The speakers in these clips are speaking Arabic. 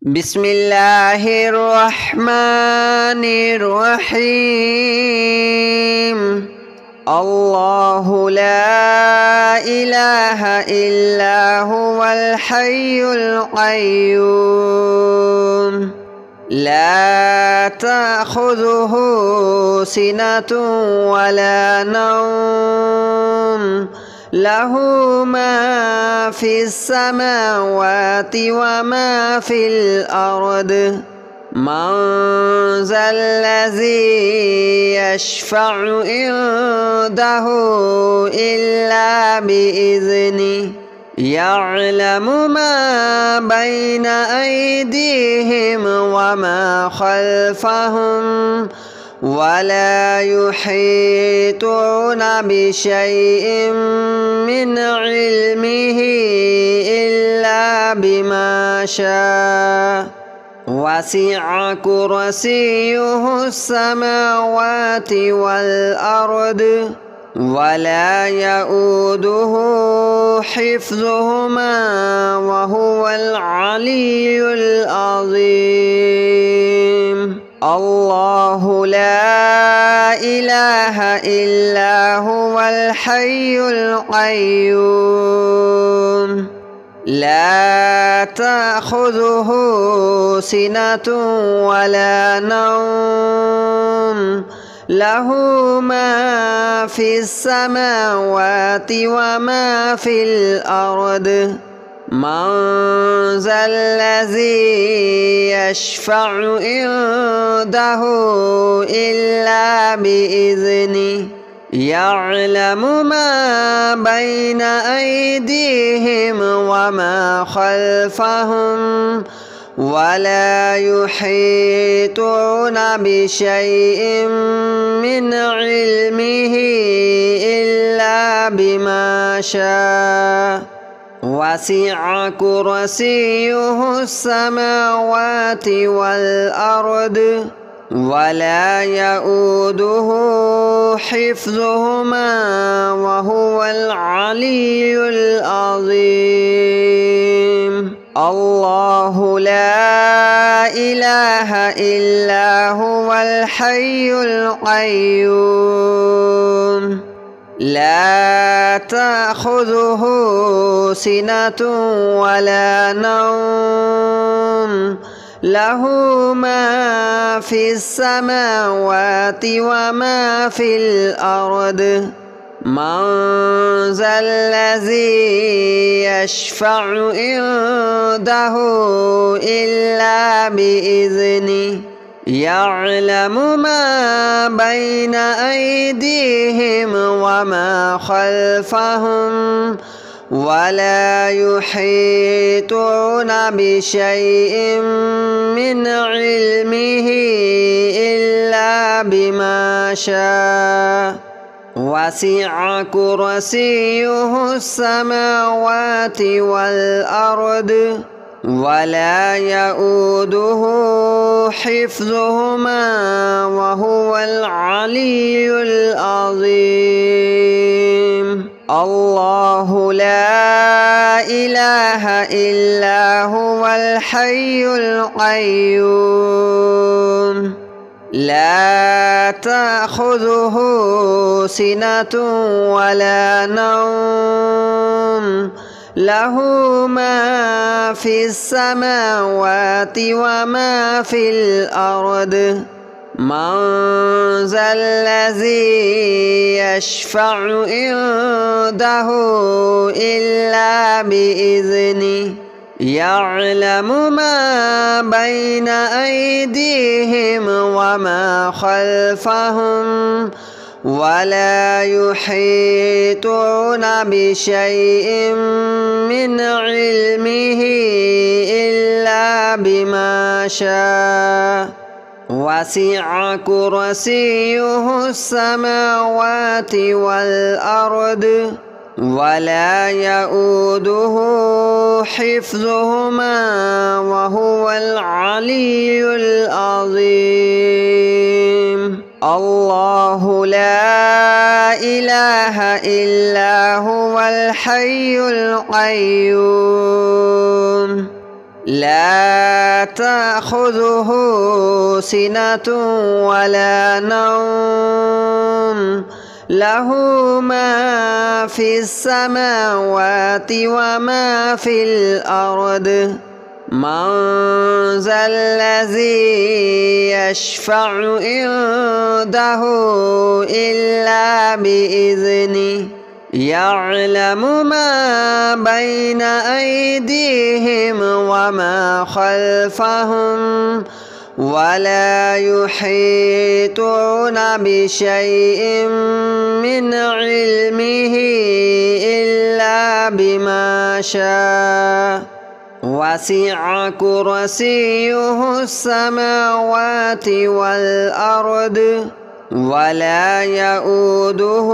بسم الله الرحمن الرحيم. الله لا إله إلا هو الحي القيوم لا تأخذه سنة ولا نوم له ما في السماوات وما في الأرض من ذا الذي يشفع عنده إلا بإذنه يعلم ما بين أيديهم وما خلفهم ولا يحيطون بشيء من علمه إلا بما شاء وسع كرسيه السماوات والأرض ولا يؤوده حفظهما وهو العلي العظيم. الله لا إله إلا هو الحي القيوم لا تأخذه سنة ولا نوم له ما في السماوات وما في الأرض من ذا الذي يشفع عنده إلا بإذنه يعلم ما بين أيديهم وما خلفهم ولا يحيطون بشيء من علمه إلا بما شاء وسع كرسيه السماوات والأرض ولا يؤوده حفظهما وهو العلي العظيم. الله لا إله إلا هو الحي القيوم لا تأخذه سنة ولا نوم له ما في السماوات وما في الأرض من ذا الذي يشفع عنده إلا بإذنه يعلم ما بين أيديهم وما خلفهم ولا يحيطون بشيء من علمه إلا بما شاء وسع كرسيه السماوات والأرض ولا يؤوده حفظهما وهو العلي العظيم. الله لا إله إلا هو الحي القيوم لا تأخذه سنة ولا نوم له ما في السماوات وما في الأرض من ذا الذي يشفع عنده إلا بإذنه يعلم ما بين أيديهم وما خلفهم ولا يحيطون بشيء من علمه إلا بما شاء وسع كرسيه السماوات والأرض ولا يؤوده حفظهما وهو العلي العظيم. الله لا إله إلا هو الحي القيوم لا تأخذه سنة ولا نوم له ما في السماوات وما في الأرض من ذا الذي يشفع عنده إلا بإذنه يعلم ما بين أيديهم وما خلفهم ولا يحيطون بشيء من علمه إلا بما شاء وسع كرسيه السماوات والأرض ولا يؤوده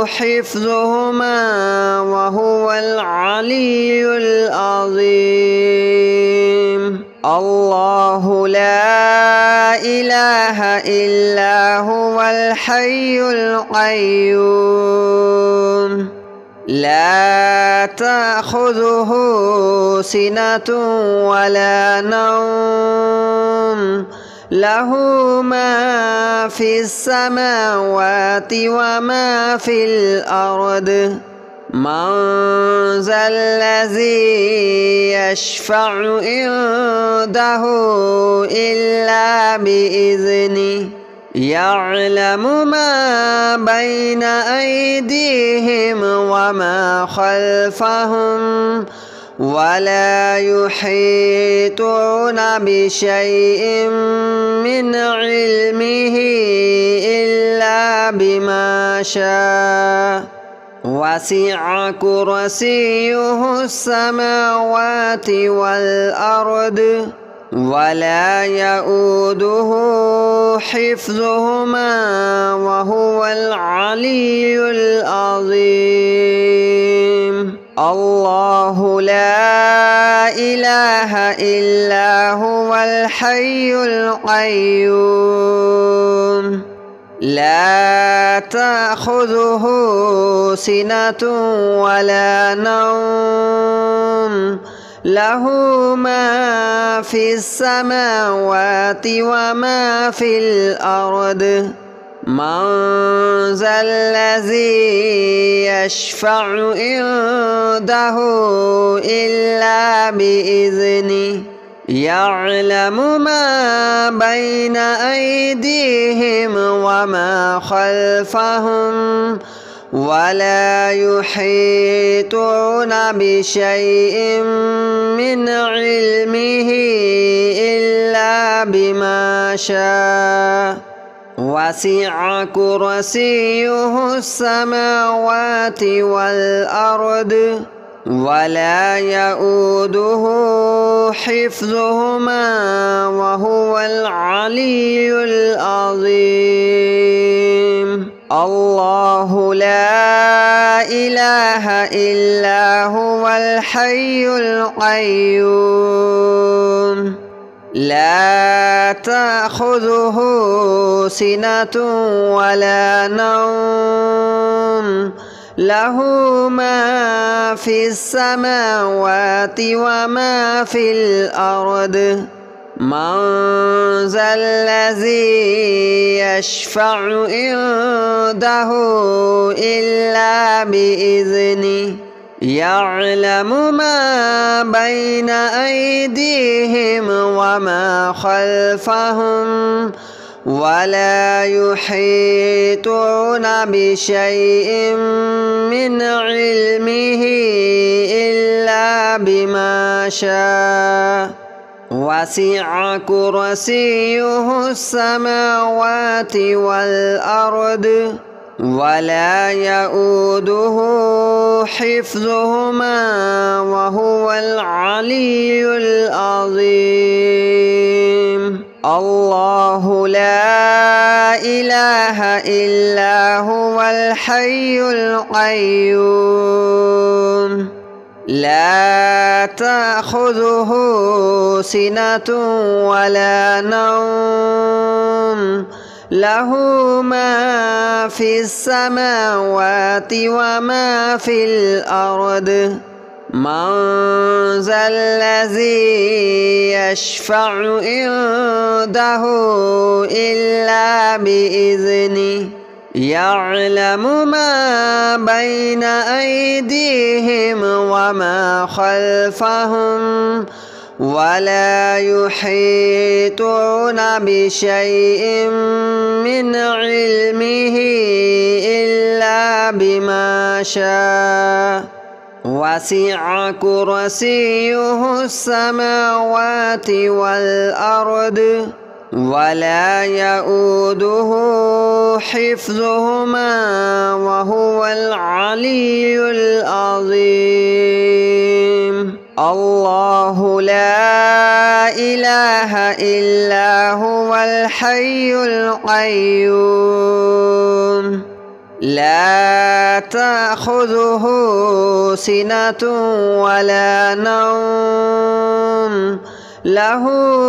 حفظهما وهو العلي العظيم الله لا إله إلا هو الحي القيوم لا تأخذه سنة ولا نوم له ما في السماوات وما في الأرض من ذا الذي يشفع عنده إلا بإذنه يعلم ما بين أيديهم وما خلفهم ولا يحيطون بشيء من علمه إلا بما شاء وسع كرسيه السماوات والأرض ولا يؤوده حفظهما وهو العلي العظيم الله لا إله إلا هو الحي القيوم لا تأخذه سنة ولا نوم له ما في السماوات وما في الأرض من ذا الذي يشفع عنده إلا بإذنه يعلم ما بين أيديهم وما خلفهم ولا يحيطون بشيء من علمه إلا بما شاء وسع كرسيه السماوات والأرض ولا يؤوده حفظهما وهو العلي العظيم الله لا إله إلا هو الحي القيوم لا تأخذه سنة ولا نوم له ما في السماوات وما في الأرض من ذا الذي يشفع عنده إلا بإذنه يعلم ما بين أيديهم وما خلفهم ولا يحيطون بشيء من علمه إلا بما شاء وسع كرسيه السماوات والأرض ولا يؤوده حفظهما وهو العلي العظيم الله لا إله إلا هو الحي القيوم لا تأخذه سنة ولا نوم له ما في السماوات وما في الأرض من ذا الذي يشفع عنده إلا بإذنه يعلم ما بين أيديهم وما خلفهم ولا يحيطون بشيء من علمه إلا بما شاء وسع كرسيه السماوات والأرض ولا يؤوده حفظهما وهو العلي العظيم الله لا إله إلا هو الحي القيوم لا تأخذه سنة ولا نوم له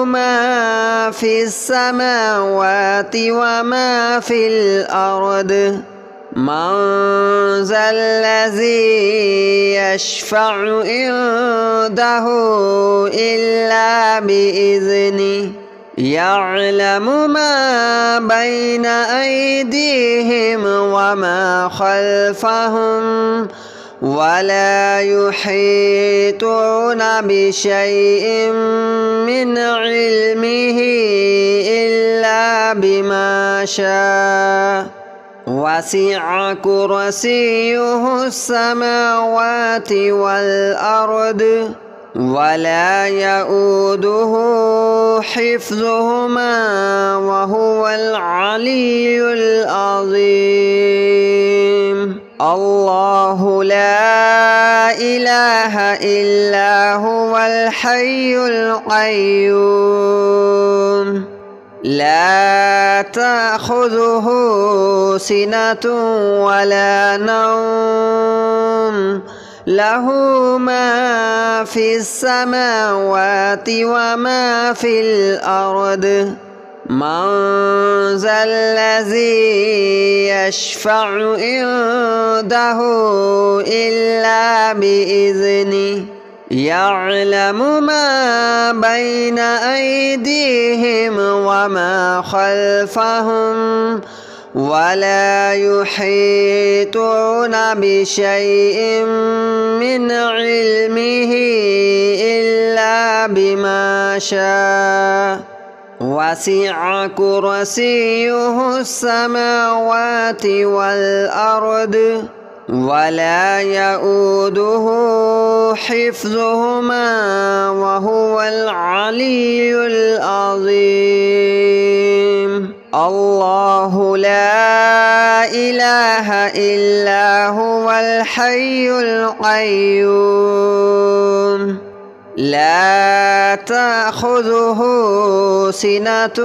ما في السماوات وما في الأرض من ذا الذي يشفع عنده إلا بإذنه يعلم ما بين أيديهم وما خلفهم ولا يحيطون بشيء من علمه إلا بما شاء وسع كرسيه السماوات والأرض ولا يؤوده حفظهما وهو العلي العظيم الله لا إله إلا هو الحي القيوم لا تأخذه سنة ولا نوم له ما في السماوات وما في الأرض من ذا الذي يشفع عنده إلا بإذنه يعلم ما بين أيديهم وما خلفهم ولا يحيطون بشيء من علمه إلا بما شاء وسع كرسيه السماوات والأرض ولا يؤوده حفظهما وهو العلي العظيم الله لا إله إلا هو الحي القيوم لا تأخذه سنة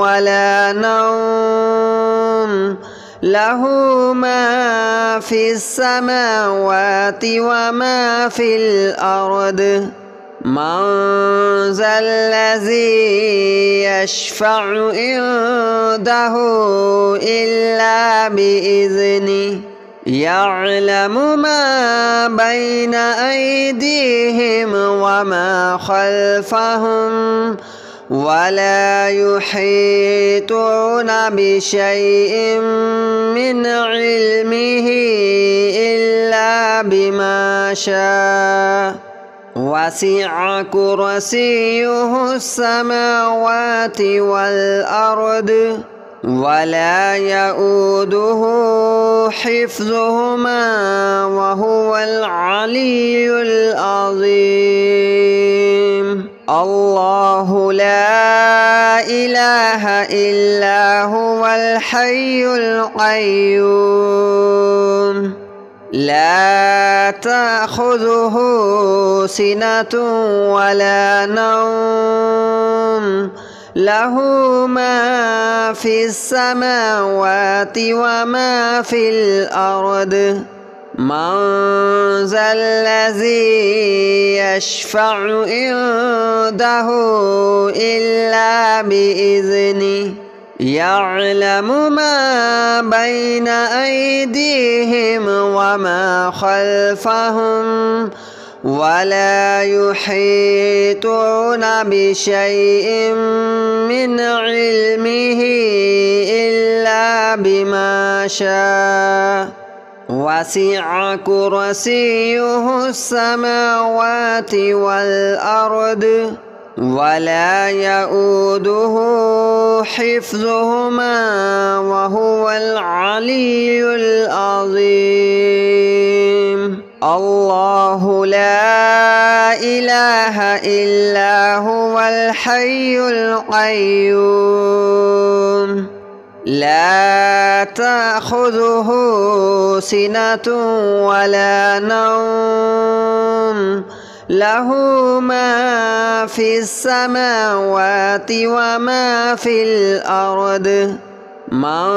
ولا نوم له ما في السماوات وما في الأرض من ذا الذي يشفع عنده إلا بإذنه يعلم ما بين أيديهم وما خلفهم ولا يحيطون بشيء من علمه إلا بما شاء وسع كرسيه السماوات والأرض ولا يؤوده حفظهما وهو العلي العظيم الله لا إله إلا هو الحي القيوم لا تأخذه سنة ولا نوم له ما في السماوات وما في الأرض من ذا الذي يشفع عنده إلا بإذنه يعلم ما بين أيديهم وما خلفهم ولا يحيطون بشيء من علمه إلا بما شاء وسع كرسيه السماوات والأرض ولا يؤوده حفظهما وهو العلي العظيم الله لا إله إلا هو الحي القيوم لا تأخذه سنة ولا نوم له ما في السماوات وما في الأرض من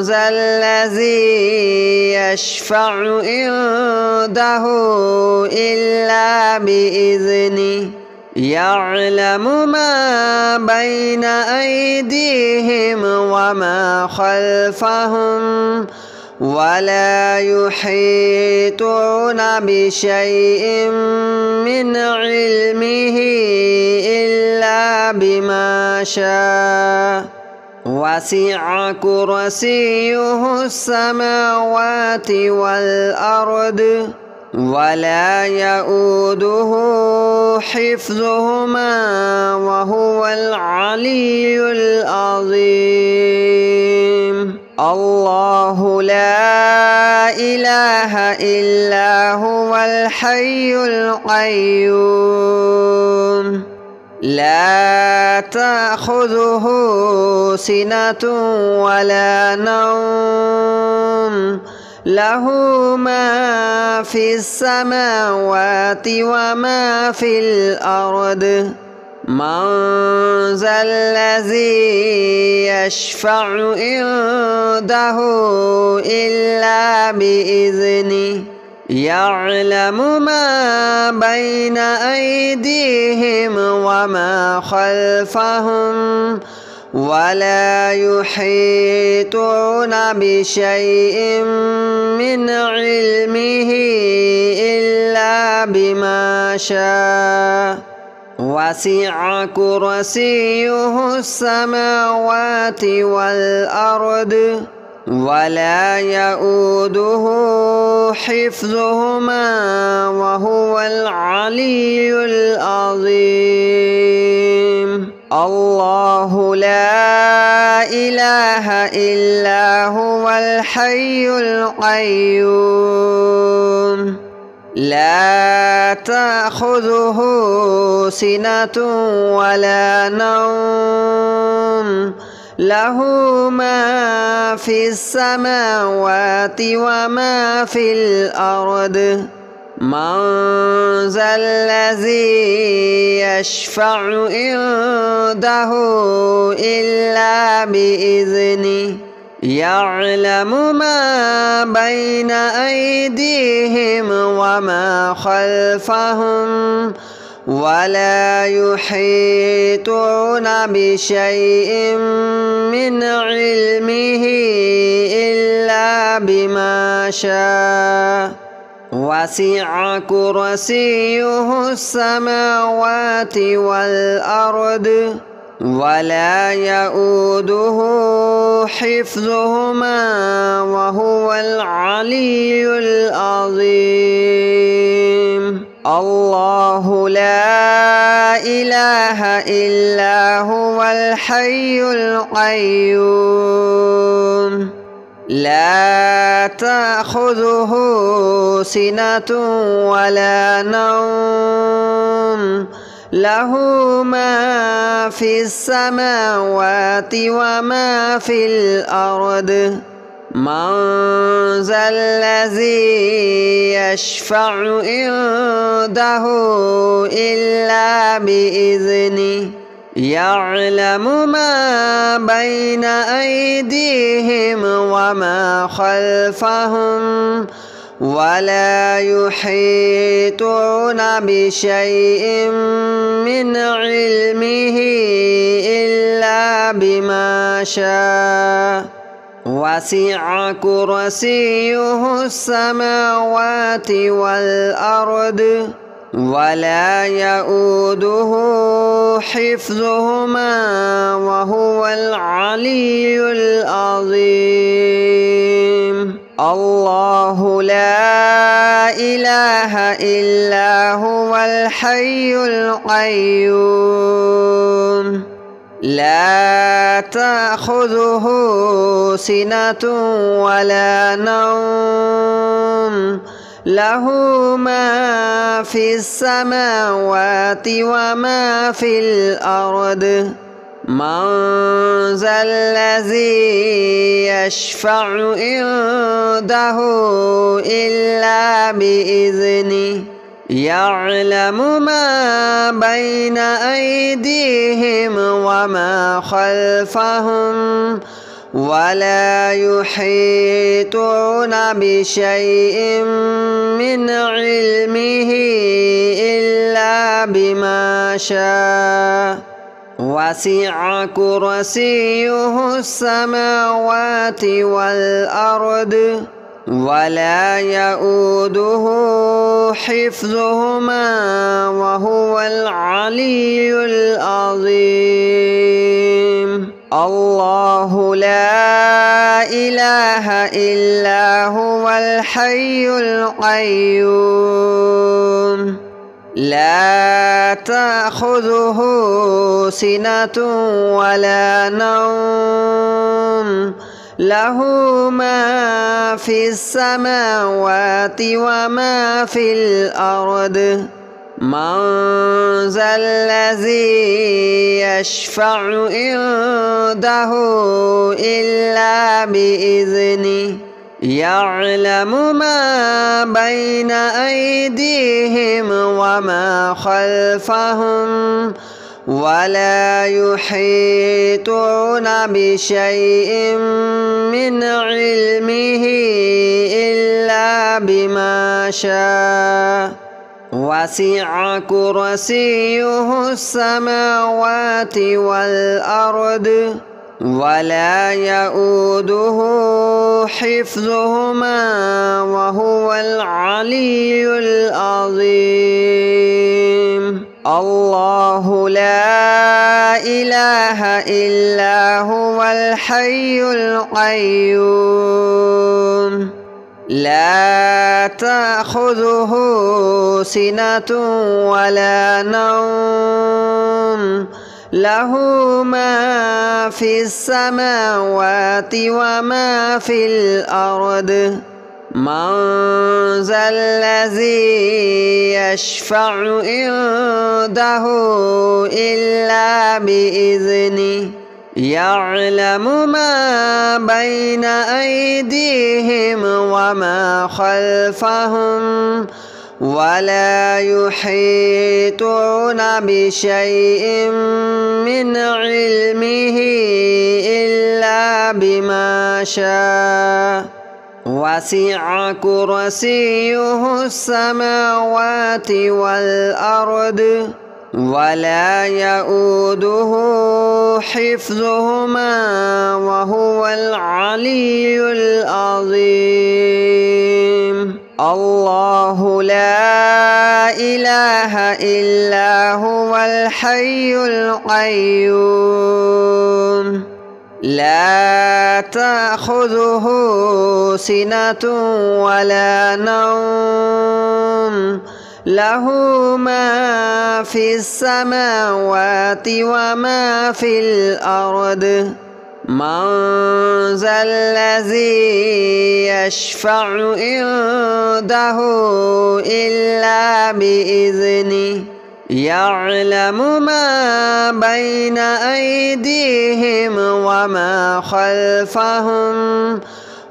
ذا الذي يشفع عنده إلا بإذنه يعلم ما بين أيديهم وما خلفهم ولا يحيطون بشيء من علمه إلا بما شاء وسع كرسيه السماوات والأرض ولا يؤوده حفظهما وهو العلي العظيم الله لا إله إلا هو الحي القيوم لا تأخذه سنة ولا نوم له ما في السماوات وما في الأرض من ذا الذي يشفع عنده إلا بإذنه يعلم ما بين أيديهم وما خلفهم ولا يحيطون بشيء من علمه إلا بما شاء وسع كرسيه السماوات والأرض ولا يؤوده حفظهما وهو العلي العظيم الله لا إله إلا هو الحي القيوم لا تأخذه سنة ولا نوم له ما في السماوات وما في الأرض من ذا الذي يشفع عنده إلا بإذنه يعلم ما بين أيديهم وما خلفهم ولا يحيطون بشيء من علمه إلا بما شاء وسع كرسيه السماوات والأرض ولا يؤوده حفظهما وهو العلي العظيم الله لا إله إلا هو الحي القيوم لا تأخذه سنة ولا نوم له ما في السماوات وما في الأرض من ذا الذي يشفع عنده إلا بإذنه يعلم ما بين أيديهم وما خلفهم ولا يحيطون بشيء من علمه إلا بما شاء وسع كرسيه السماوات والأرض ولا يؤوده حفظهما وهو العلي العظيم. الله لا إله إلا هو الحي القيوم لا تأخذه سنة ولا نوم له ما في السماوات وما في الأرض من ذا الذي يشفع عنده إلا بإذنه يعلم ما بين أيديهم وما خلفهم ولا يحيطون بشيء من علمه إلا بما شاء وسع كرسيه السماوات والأرض ولا يؤوده حفظهما وهو العلي العظيم. الله لا إله إلا هو الحي القيوم لا تأخذه سنة ولا نوم له ما في السماوات وما في الأرض من ذا الذي يشفع عنده إلا بإذنه يعلم ما بين أيديهم وما خلفهم ولا يحيطون بشيء من علمه إلا بما شاء وسع كرسيه السماوات والأرض ولا يؤوده حفظهما وهو العلي العظيم. الله لا إله إلا هو الحي القيوم لا تأخذه سنة ولا نوم له ما في السماوات وما في الأرض من ذا الذي يشفع عنده إلا بإذنه يعلم ما بين أيديهم وما خلفهم ولا يحيطون بشيء من علمه إلا بما شاء وسع كرسيه السماوات والأرض ولا يؤوده حفظهما وهو العلي العظيم. الله لا إله إلا هو الحي القيوم لا تأخذه سنة ولا نوم له ما في السماوات وما في الأرض من ذا الذي يشفع عنده إلا بإذنه يعلم ما بين أيديهم وما خلفهم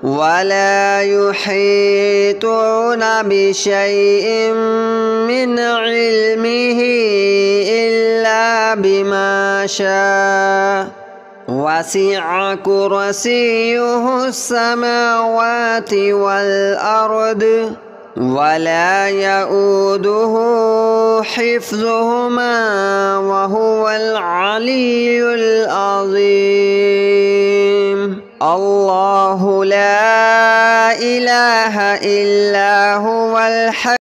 ولا يحيطون بشيء من علمه إلا بما شاء وسع كرسيه السماوات والأرض ولا يؤوده حفظهما وهو العلي العظيم. الله لا إله إلا هو الحي